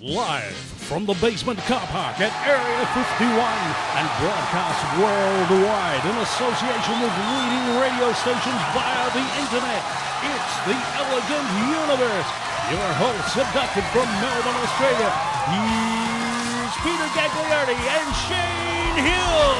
Live from the basement car park at Area 51 and broadcast worldwide in association with leading radio stations via the internet. It's the Elegant Universe. Your hosts abducted from Melbourne, Australia. Here's Peter Gagliardi and Shane Hill.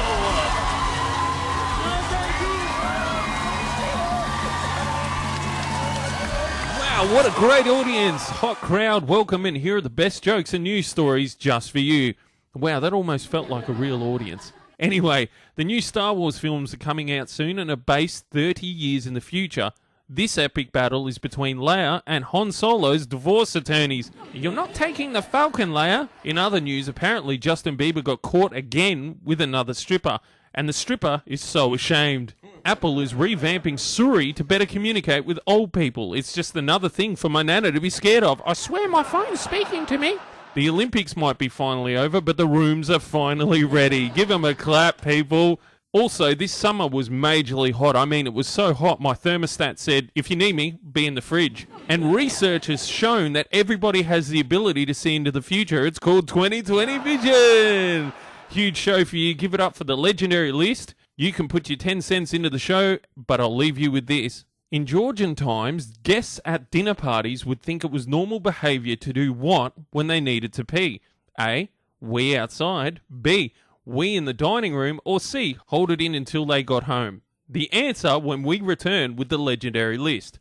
Wow, what a great audience. Hot crowd. Welcome in. Here are the best jokes and news stories just for you. Wow, that almost felt like a real audience. Anyway, the new Star Wars films are coming out soon and are based 30 years in the future. This epic battle is between Leia and Han Solo's divorce attorneys. You're not taking the Falcon, Leia. In other news, apparently Justin Bieber got caught again with another stripper, and the stripper is so ashamed. Apple is revamping Siri to better communicate with old people. It's just another thing for my nana to be scared of. I swear my phone's speaking to me. The Olympics might be finally over, but the rooms are finally ready. Give them a clap, people. Also, this summer was majorly hot. I mean, it was so hot, my thermostat said, if you need me, be in the fridge. And research has shown that everybody has the ability to see into the future. It's called 2020 Vision. Huge show for you. Give it up for the legendary list. You can put your 10 cents into the show, but I'll leave you with this. In Georgian times, guests at dinner parties would think it was normal behaviour to do what when they needed to pee? A, wee outside. B, wee in the dining room. Or C, hold it in until they got home. The answer when we return with the legendary list.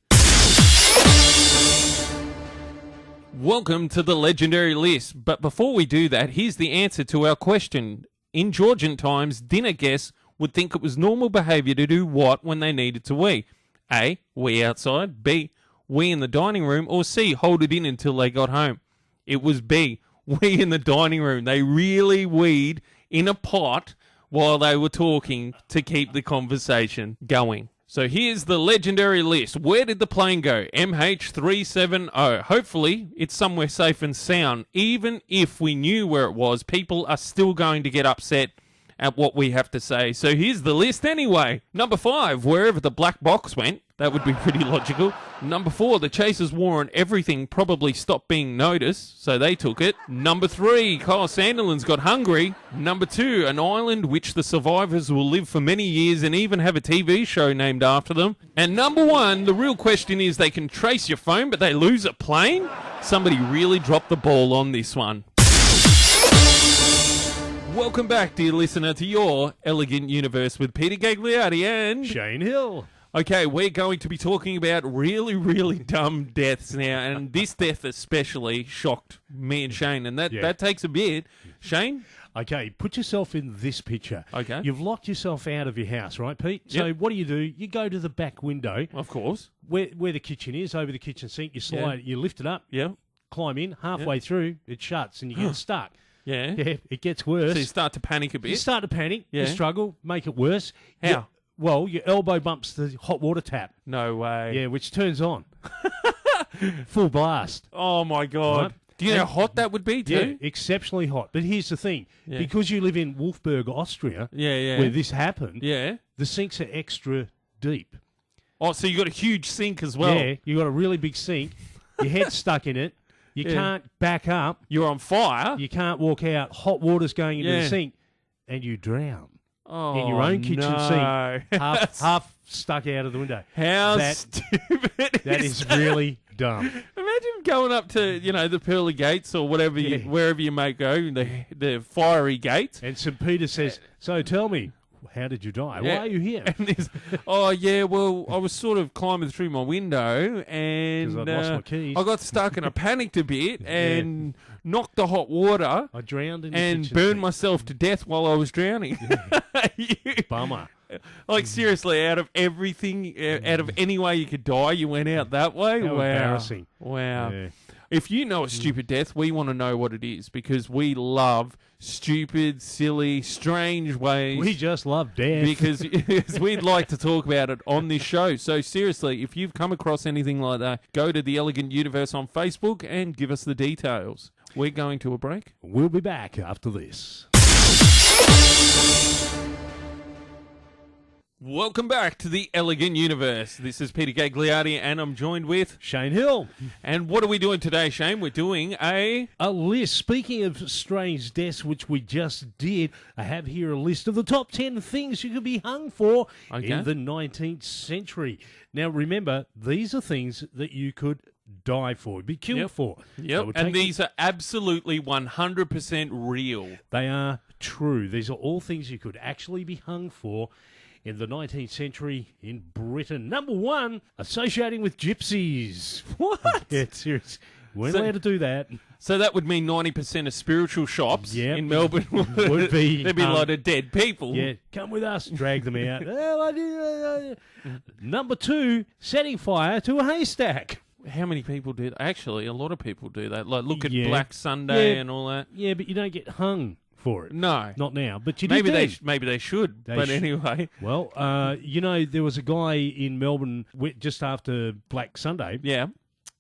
Welcome to the legendary list. But before we do that, here's the answer to our question. In Georgian times, dinner guests would think it was normal behaviour to do what when they needed to wee? A, wee outside. B, wee in the dining room. Or C, hold it in until they got home. It was B, wee in the dining room. They really weed in a pot while they were talking to keep the conversation going. So here's the legendary list. Where did the plane go? MH370. Hopefully it's somewhere safe and sound. Even if we knew where it was, people are still going to get upset at what we have to say. So here's the list anyway. Number 5, wherever the black box went. That would be pretty logical. Number 4, the Chasers' war on everything probably stopped being noticed, so they took it. Number 3, Kyle Sandilands got hungry. Number 2, an island which the survivors will live for many years and even have a TV show named after them. And number 1, the real question is they can trace your phone, but they lose a plane? Somebody really dropped the ball on this one. Welcome back, dear listener, to your Elegant Universe with Peter Gagliardi and Shane Hill. Okay, we're going to be talking about really, really dumb deaths now, and this death especially shocked me and Shane, and that takes a bit. Shane? Okay, put yourself in this picture. Okay. You've locked yourself out of your house, right, Pete? Yep. So what do? You go to the back window. Of course. Where the kitchen is, over the kitchen sink. You slide, you lift it up, Yeah. climb in. Halfway through, it shuts, and you get stuck. Yeah. Yeah, it gets worse. So you start to panic a bit. You start to panic. Yeah. You struggle, make it worse. How? Your elbow bumps the hot water tap. No way. Yeah, which turns on. Full blast. Oh, my God. Right. Do you know how hot that would be, too? Yeah, exceptionally hot. But here's the thing. Yeah. Because you live in Wolfsburg, Austria, Yeah. where this happened, Yeah. the sinks are extra deep. Oh, so you got a huge sink as well. Yeah, you got a really big sink. Your head's stuck in it. You can't back up. You're on fire. You can't walk out. Hot water's going into Yeah. the sink. And you drown. Oh, In your own kitchen no. sink. Half stuck out of the window. How That- stupid That is is really dumb. Imagine going up to, the pearly gates or whatever, wherever you may go, the fiery gates. And St. Peter says, so tell me, how did you die? Yeah. Why are you here? And there's, I was sort of climbing through my window and 'Cause I'd lost my keys. I got stuck and I panicked a bit and knocked the hot water I drowned in the and kitchen burned sink. myself to death while I was drowning. Bummer. Like, seriously, out of everything, out of any way you could die, you went out that way? How Wow. embarrassing. Wow. Yeah. If you know a stupid death, we want to know what it is because we love stupid, silly, strange ways. We just love death. because we'd like to talk about it on this show. So seriously, if you've come across anything like that, go to the Elegant Universe on Facebook and give us the details. We're going to a break. We'll be back after this. Welcome back to the Elegant Universe. This is Peter Gagliardi, and I'm joined with... Shane Hill. And what are we doing today, Shane? We're doing a list. Speaking of strange deaths, which we just did, I have here a list of the top 10 things you could be hung for in the 19th century. Now, remember, these are things that you could die for, be killed for. Yep, and these are absolutely 100% real. They are true. These are all things you could actually be hung for in the 19th century in Britain. Number one, associating with gypsies. What? Yeah, seriously. We're allowed to do that. So that would mean 90% of spiritual shops in Melbourne would be... There'd be a lot of dead people. Yeah, come with us. Drag them out. Number two, setting fire to a haystack. How many people do that? Actually, a lot of people do that. Like, look at Black Sunday and all that. Yeah, but you don't get hung for it. No. Not now. But you maybe did maybe they should. But anyway. Well, there was a guy in Melbourne just after Black Sunday. Yeah.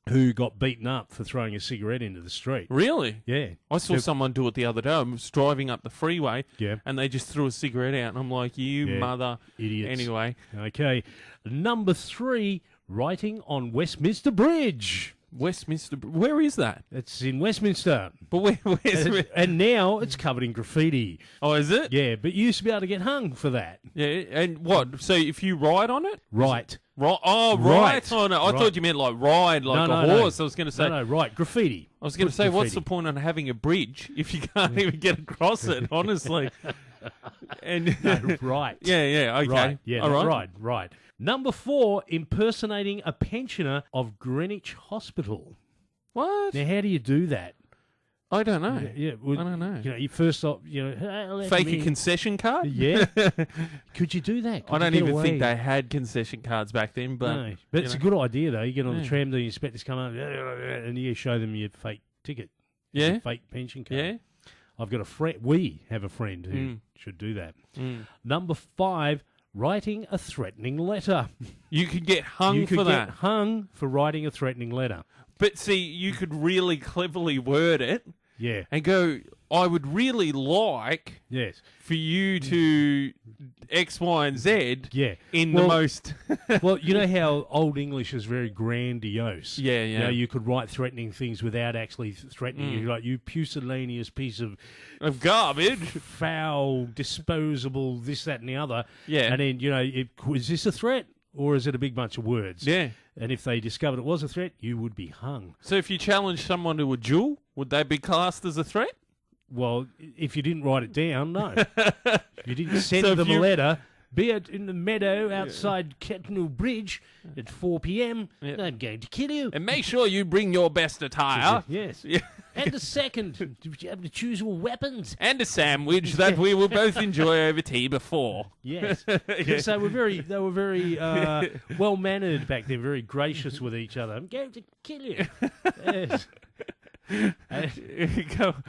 Who got beaten up for throwing a cigarette into the street. Really? Yeah. I saw someone do it the other day. I was driving up the freeway, yeah, and they just threw a cigarette out, and I'm like, you mother... idiots. Anyway. Okay. Number three, writing on Westminster Bridge. Westminster... Where is that? It's in Westminster. But where's... And now it's covered in graffiti. Oh, is it? Yeah, but you used to be able to get hung for that. Yeah, and what? So if you ride on it? Right. Right. Oh, right on it. I thought you meant like ride, like a horse. I was going to say... No, right. Graffiti. I was going to say, what's the point on having a bridge if you can't even get across it, honestly? And right. Yeah, okay. Right. Yeah, all right. Right. Number four, impersonating a pensioner of Greenwich Hospital. What? Now, how do you do that? I don't know. I don't know. You first off, fake a concession card? Yeah. Could you do that? I don't even think they had concession cards back then. But, no. But it's a good idea, though. You get on the tram, the inspectors come up, and you show them your fake ticket. Yeah. Your fake pension card. Yeah. I've got a friend. We have a friend who should do that. Number five, writing a threatening letter. You could get hung for that. You could get hung for writing a threatening letter. But see, you could really cleverly word it. Yeah. And go, I would really like for you to X, Y, and Z in the most... well, you know how Old English is very grandiose. Yeah. You know, you could write threatening things without actually threatening you. Like, you pusillanimous piece of garbage. Foul, disposable, this, that, and the other. Yeah. And then, is this a threat? Or is it a big bunch of words? Yeah. And if they discovered it was a threat, you would be hung. So if you challenge someone to a duel, would they be classed as a threat? Well, if you didn't write it down, no. If you didn't send them a letter, be it in the meadow outside Kettenhill Bridge at 4 p.m, I'm going to kill you. And make sure you bring your best attire. Yes. And a second, you have to choose your weapons. And a sandwich that we will both enjoy over tea before. Yes. Yes, they were very well-mannered back then, very gracious with each other. I'm going to kill you. Yes.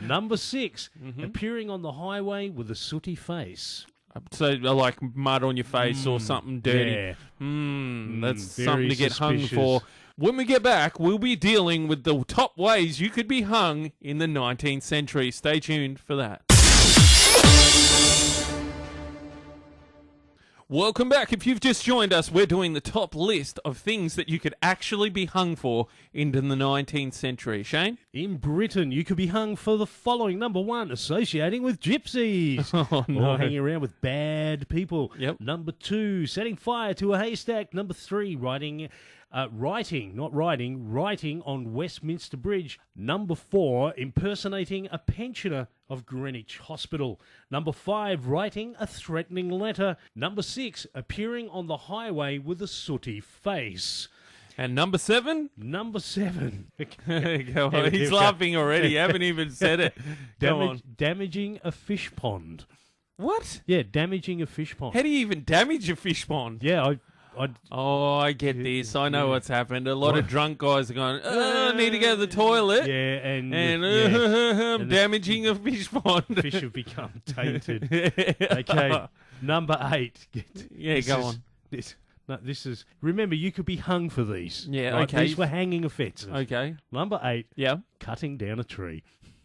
Number six, appearing on the highway with a sooty face. So, like mud on your face or something dirty. That's something to get hung for. When we get back, we'll be dealing with the top ways you could be hung in the 19th century. Stay tuned for that. Welcome back. If you've just joined us, we're doing the top list of things that you could actually be hung for in the 19th century. Shane? In Britain, you could be hung for the following. Number one, associating with gypsies. Oh, no. Or hanging around with bad people. Yep. Number two, setting fire to a haystack. Number three, writing on Westminster Bridge. Number four, impersonating a pensioner of Greenwich Hospital. Number five, writing a threatening letter. Number six, appearing on the highway with a sooty face. And number seven? Number seven. Go on. He's laughing already. You haven't even said it. Go on. Damaging a fish pond. What? Yeah, damaging a fish pond. How do you even damage a fish pond? Yeah, I get this. I know what's happened. A lot of drunk guys are going, I need to go to the toilet. Yeah, and I'm damaging a fish pond. Fish have become tainted. Okay, number eight. Go on. This is... Remember, you could be hung for these. Yeah, right? okay. These were hanging offences. Okay. Number eight. Yeah. Cutting down a tree.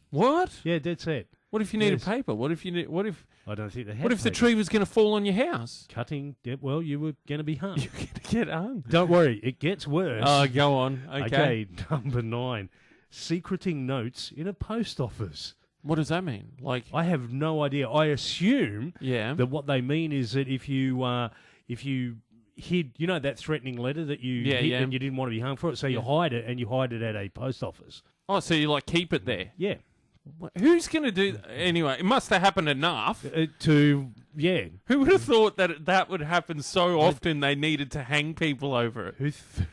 What? Yeah, that's it. What if you needed Yes. paper? What if I don't think they had what if the paper. tree was going to fall on your house? Cutting, yeah, well, you were going to be hung. You're going to get hung. Don't worry, it gets worse. Oh, go on. Okay. Number 9. Secreting notes in a post office. What does that mean? Like, I have no idea. I assume yeah. that what they mean is that if you hid, you know, that threatening letter that you Yeah, hid yeah. and you didn't want to be hung for it, so you Yeah. hide it, and you hide it at a post office. Oh, so you like keep it there? Yeah. Who's going to do anyway? It must have happened enough. Yeah. Who would have thought that that would happen so often they needed to hang people over it?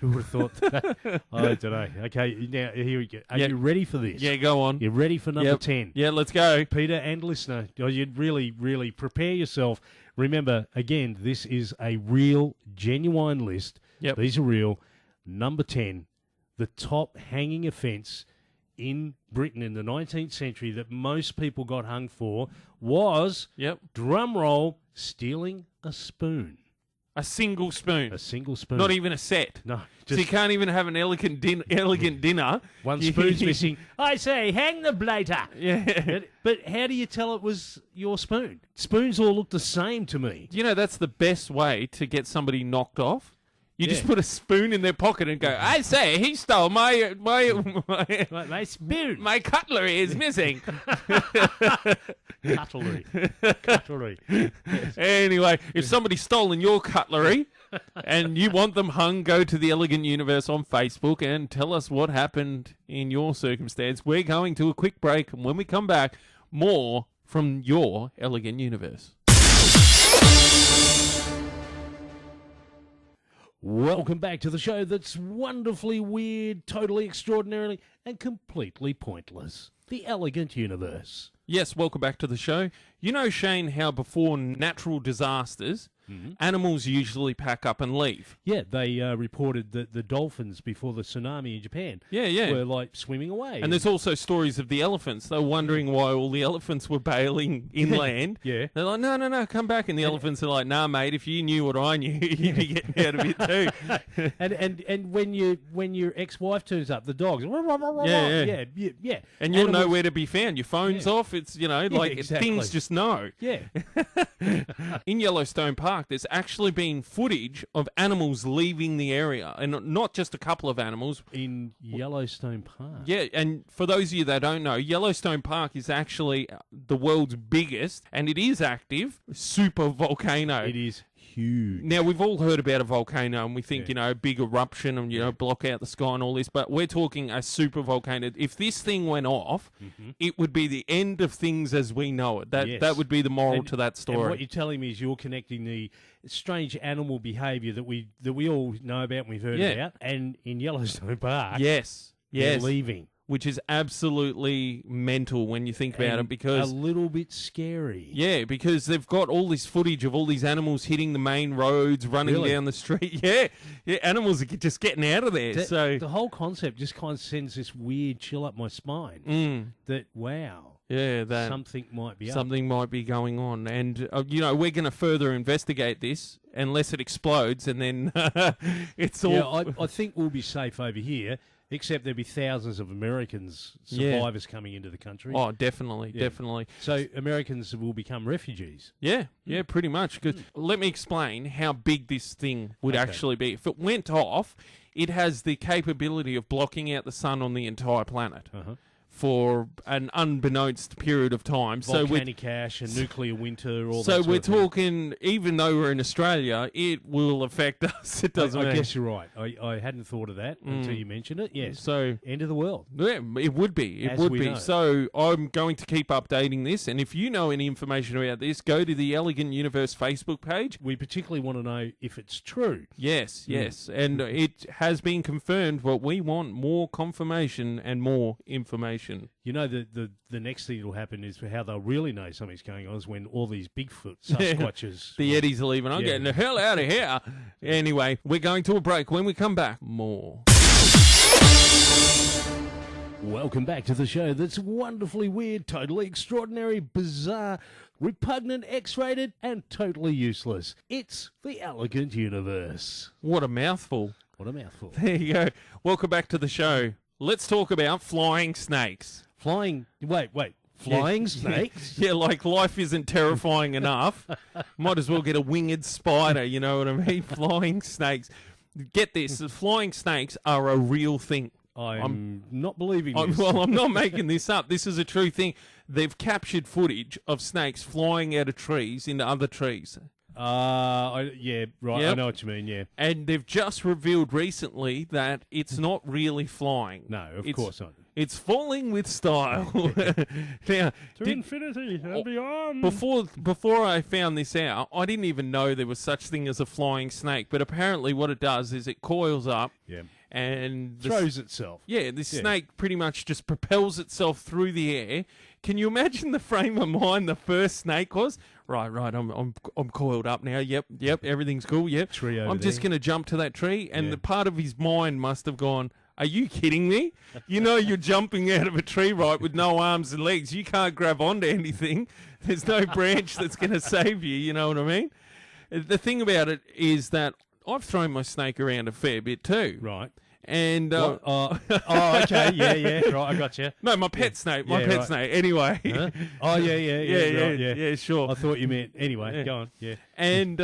Who would have thought that? I don't know. Okay, now here we go. Are Yeah. you ready for this? Yeah, go on. You ready for number Yep. 10? Yeah, let's go. Peter and listener, you'd really, really prepare yourself. Remember, again, this is a real, genuine list. Yep. These are real. Number 10, the top hanging offence in Britain in the 19th century that most people got hung for was, Yep. drum roll, stealing a spoon. A single spoon. A single spoon. Not even a set. No, So you just can't even have an elegant dinner. one You- spoon's missing. I say, hang the blater. Yeah. But how do you tell it was your spoon? Spoons all look the same to me. You know, that's the best way to get somebody knocked off. You just Yeah. put a spoon in their pocket and go, I say, he stole my My spoon. my cutlery is missing. Cutlery. Cutlery. Anyway, if somebody's stolen your cutlery and you want them hung, go to the Elegant Universe on Facebook and tell us what happened in your circumstance. We're going to a quick break, and when we come back, more from your Elegant Universe. Welcome back to the show that's wonderfully weird, totally extraordinarily, and completely pointless. The Elegant Universe. Yes, welcome back to the show. You know, Shane, how before natural disasters, animals usually pack up and leave. Yeah, they reported that the dolphins before the tsunami in Japan Yeah. were like swimming away. And there's also stories of the elephants. They were wondering why all the elephants were bailing inland. Yeah. They're like, no, come back. And the elephants are like, nah, mate, if you knew what I knew, you'd be getting out of it too. and when your ex-wife turns up, the dogs. Yeah. yeah. And you'll know Animals- where to be found. Your phone's Yeah. off. It's, like exactly. things just know. Yeah. In Yellowstone Park, there's actually been footage of animals leaving the area. And not just a couple of animals. In Yellowstone Park. Yeah, and for those of you that don't know, Yellowstone Park is actually the world's biggest, and it is active, super volcano. It is huge. Now, we've all heard about a volcano, and we think, Yeah. big eruption and, block out the sky and all this, but we're talking a super volcano. If this thing went off, it would be the end of things as we know it. Yes. That would be the moral And- to that And story. what you're telling me is you're connecting the strange animal behaviour that we all know about and we've heard Yeah. about, and in Yellowstone Park, Yes, they're yes, leaving. which is absolutely mental when you think about And it, because... a little bit scary. Yeah, because they've got all this footage of all these animals hitting the main roads, running Really? down the street. Yeah, animals are just getting out of there. So, The whole concept just kind of sends this weird chill up my spine. That wow, yeah, that something might be up. something might be going on, and we're going to further investigate this unless it explodes, and then it's all. Yeah, I think we'll be safe over here, except there'll be thousands of Americans, Yeah. survivors coming into the country. Oh, definitely, Yeah. definitely. So Americans will become refugees. Yeah, pretty much. 'Cause let me explain how big this thing would Okay. actually be. If it went off, it has the capability of blocking out the sun on the entire planet. Uh-huh. For an unbeknownst period of time. Volcanic ash and nuclear winter, all that So sort we're of thing. talking, even though we're in Australia, it will affect us. It doesn't I matter. guess you're right. I hadn't thought of that until you mentioned it. Yes. So, End of the world. yeah, it would be. It As would we be. know. So I'm going to keep updating this. And if you know any information about this, go to the Elegant Universe Facebook page. We particularly want to know if it's true. Yes. And it has been confirmed, but we want more confirmation and more information. You know, the next thing that'll happen is how they'll really know something's going on is when all these Bigfoot Sasquatches. The Eddies are leaving. I'm Yeah. getting the hell out of here. Anyway, we're going to a break. When we come back, more. Welcome back to the show that's wonderfully weird, totally extraordinary, bizarre, repugnant, X-rated, and totally useless. It's the Elegant Universe. What a mouthful. What a mouthful. There you go. Welcome back to the show. Let's talk about flying snakes. Wait. Flying snakes? Yeah, like life isn't terrifying enough. Might as well get a winged spider, you know what I mean? Flying snakes. Get this, the flying snakes are a real thing. I'm not believing this. Well, I'm not making this up. This is a true thing. They've captured footage of snakes flying out of trees into other trees. Yeah, right. Yep. I know what you mean, yeah. And they've just revealed recently that it's not really flying. No, of course not. It's falling with style. Now, infinity and beyond. before I found this out, I didn't even know there was such thing as a flying snake. But apparently what it does is it coils up and throws itself. Yeah, this snake pretty much just propels itself through the air. Can you imagine the frame of mind the first snake was? Right, I'm coiled up now. Yep, everything's cool. Yep, Tree over I'm just going to jump to that tree, and the part of his mind must have gone, are you kidding me? You know you're jumping out of a tree, right, with no arms and legs. You can't grab onto anything. There's no branch that's going to save you, you know what I mean? The thing about it is that I've thrown my snake around a fair bit too. Right. And okay, yeah, right, I got you. No, my pet snake, snake. Anyway. Huh? Oh, yeah, sure. I thought you meant anyway. Go on, yeah. And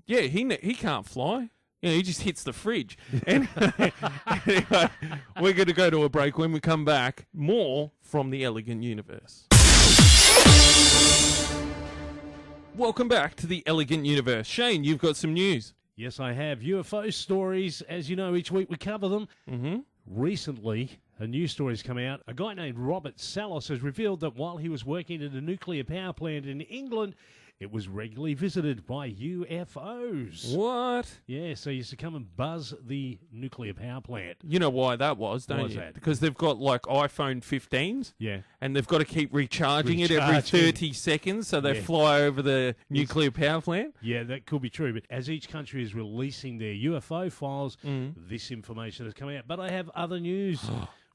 he can't fly. Yeah, he just hits the fridge. And anyway, we're going to go to a break. When we come back, more from the Elegant Universe. Welcome back to the Elegant Universe. Shane, you've got some news. Yes, I have. UFO stories. As you know, each week we cover them. Mm-hmm. Recently, a news story's come out. A guy named Robert Salos has revealed that while he was working at a nuclear power plant in England, it was regularly visited by UFOs. What? Yeah, so he used to come and buzz the nuclear power plant. You know why that was, don't you? That? Because they've got like iPhone 15s. Yeah. And they've got to keep recharging it every 30 seconds so they fly over the nuclear power plant. Yeah, that could be true. But as each country is releasing their UFO files, this information has come out. But I have other news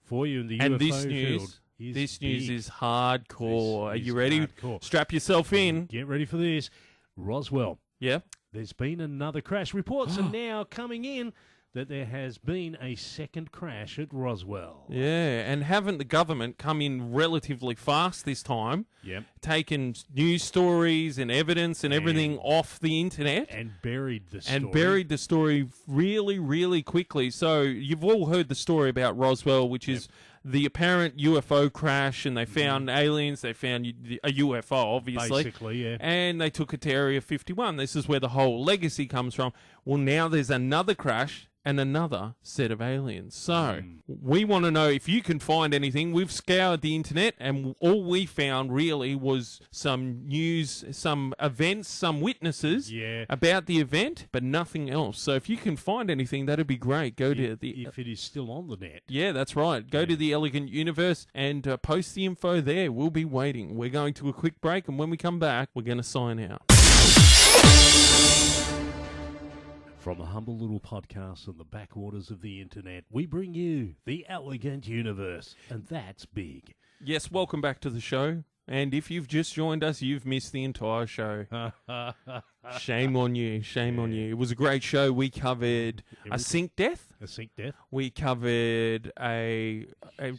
for you in the UFO field. This news is hardcore. Are you ready? Hardcore. Strap yourself in. Get ready for this. Roswell. Yeah. There's been another crash. Reports are now coming in that there has been a second crash at Roswell. Yeah, and haven't the government come in relatively fast this time? Yep. Taken news stories and evidence and everything off the internet. And buried the story. And buried the story really, really quickly. So you've all heard the story about Roswell, which is the apparent UFO crash, and they found aliens, they found a UFO, obviously. Basically, yeah. And they took it to Area 51. This is where the whole legacy comes from. Well, now there's another crash and another set of aliens. So we want to know if you can find anything. We've scoured the internet, and all we found really was some news, some events, some witnesses about the event, but nothing else. So if you can find anything, that'd be great. Go to the... If it is still on the net. Yeah, that's right. Go to the Elegant Universe and post the info there. We'll be waiting. We're going to a quick break, and when we come back, we're going to sign out. From a humble little podcast on the backwaters of the internet, we bring you the Elegant Universe, and that's big. Yes, welcome back to the show. And if you've just joined us, you've missed the entire show. Shame on you. Shame on you. It was a great show. We covered a sink death. A sink death. We covered a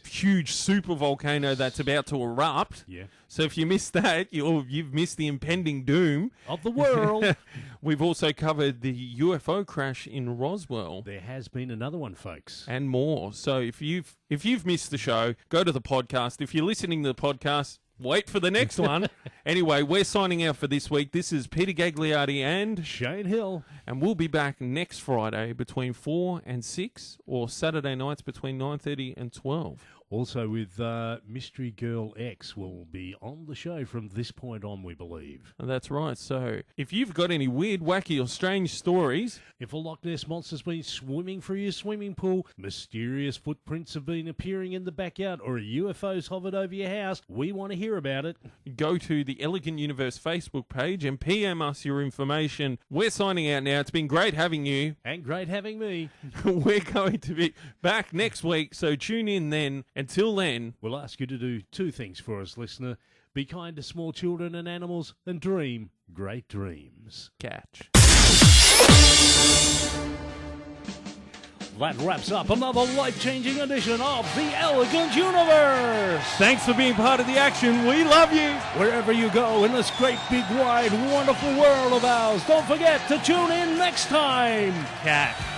huge super volcano that's about to erupt. Yeah. So if you missed that, you've missed the impending doom of the world. We've also covered the UFO crash in Roswell. There has been another one, folks. And more. So if you've missed the show, go to the podcast. If you're listening to the podcast, wait for the next one. Anyway, we're signing out for this week. This is Peter Gagliardi and Shane Hill. And we'll be back next Friday between 4 and 6, or Saturday nights between 9:30 and 12. Also with Mystery Girl X will be on the show from this point on, we believe. That's right. So if you've got any weird, wacky or strange stories... If a Loch Ness Monster's been swimming through your swimming pool, mysterious footprints have been appearing in the backyard, or a UFO's hovered over your house, we want to hear about it. Go to the Elegant Universe Facebook page and PM us your information. We're signing out now. It's been great having you. And great having me. We're going to be back next week, so tune in then. Until then, we'll ask you to do two things for us, listener. Be kind to small children and animals, and dream great dreams. Catch. That wraps up another life-changing edition of The Elegant Universe. us. Thanks for being part of the action. We love you. Wherever you go in this great, big, wide, wonderful world of ours, don't forget to tune in next time. Cat.